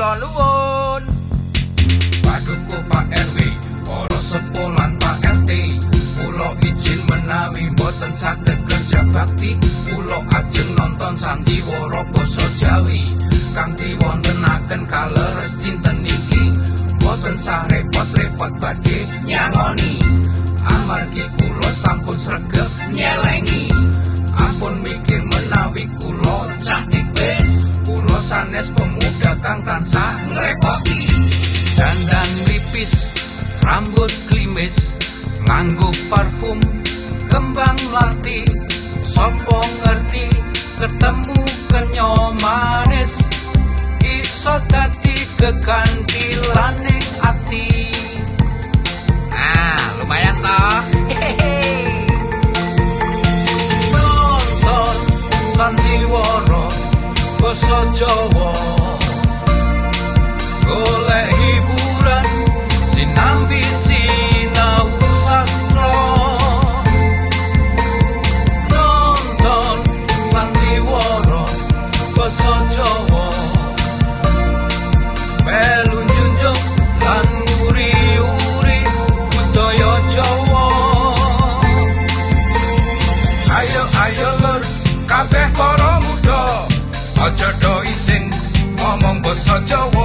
kula nuwun. Paduka Pak RW, para sepuh lan Pak RT, kula izin menawi mboten saged kerja bakti, kula ajeng nonton sandiwara basa Jawi kang diwontenaken kaleres dinten niki. Mboten sah repot-repot badhe nyangoni, amargi kula sampun sregep nyelengi. Ampun mikir menawi kula cah tipis, kula sanes pemuda kang tansah ngrepoti. Dandan lipis, rambut klimis, nganggo parfum kembang melati. Sopo ngerti ketemu kenyo manis, iso dadi kekandilane ati. Nah, lumayan toh. Nonton sandiwara basa Jawa, golek hiburan sinambi sinau sastra. Nonton sandiwara basa Jawa, melu njunjung lan nguri-uri budaya Jawa. Ayo lur kabeh para muda, aja do isin ngomong basa Jawa.